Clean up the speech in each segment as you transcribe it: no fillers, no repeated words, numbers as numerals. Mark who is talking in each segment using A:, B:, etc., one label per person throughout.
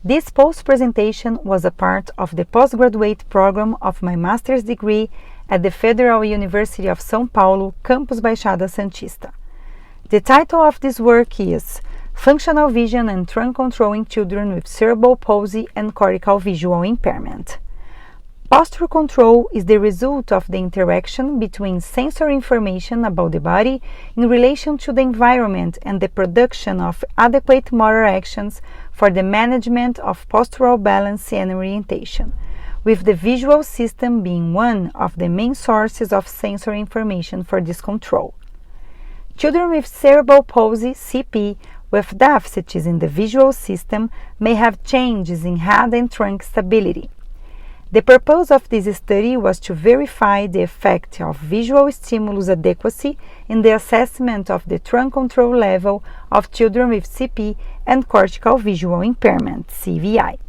A: This post-presentation was a part of the postgraduate program of my master's degree at the Federal University of São Paulo, Campus Baixada Santista. The title of this work is Functional Vision and Trunk Control in Children with Cerebral Palsy and Cortical Visual Impairment. Posture control is the result of the interaction between sensory information about the body in relation to the environment and the production of adequate motor actions for the management of postural balance and orientation, with the visual system being one of the main sources of sensory information for this control. Children with cerebral palsy, CP, with deficits in the visual system may have changes in head and trunk stability. The purpose of this study was to verify the effect of visual stimulus adequacy in the assessment of the trunk control level of children with CP and cortical visual impairment, CVI.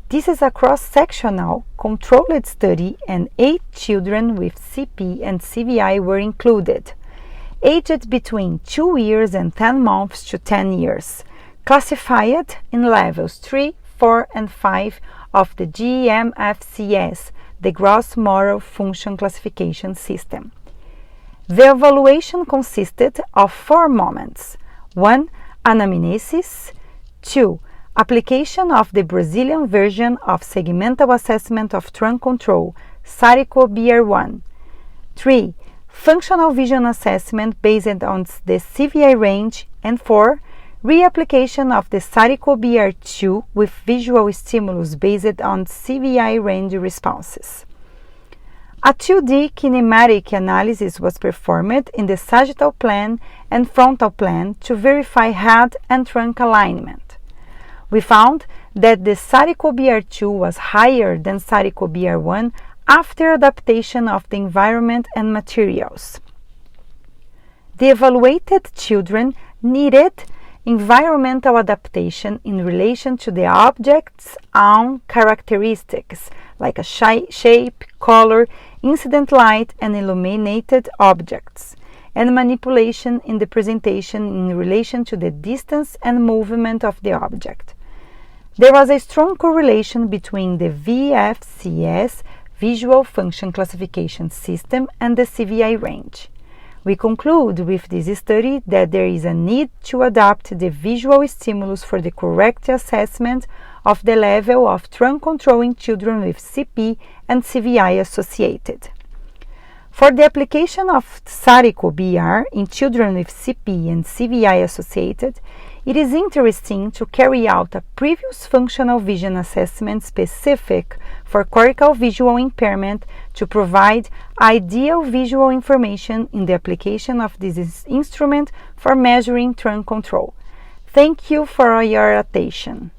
A: This is a cross-sectional, controlled study, and 8 children with CP and CVI were included, aged between 2 years and 10 months to 10 years, classified in levels 3, 4, and 5 of the GMFCS, the Gross Motor Function Classification System. The evaluation consisted of 4 moments: 1. Anamnesis, 2. Application of the Brazilian version of segmental assessment of trunk control, SARICO-BR1, 3. Functional vision assessment based on the CVI range, and 4. Reapplication of the SARICO-BR2 with visual stimulus based on CVI range responses. A 2D kinematic analysis was performed in the sagittal plane and frontal plane to verify head and trunk alignment. We found that the SARICO-BR2 was higher than SARICO-BR1 after adaptation of the environment and materials. The evaluated children needed environmental adaptation in relation to the object's own characteristics, like a shape, color, incident light, and illuminated objects, and manipulation in the presentation in relation to the distance and movement of the object. There was a strong correlation between the VFCS, Visual Function Classification System, and the CVI range. We conclude with this study that there is a need to adapt the visual stimulus for the correct assessment of the level of trunk control in children with CP and CVI associated. For the application of SARICO-BR in children with CP and CVI associated, it is interesting to carry out a previous functional vision assessment specific for cortical visual impairment to provide ideal visual information in the application of this instrument for measuring trunk control. Thank you for your attention.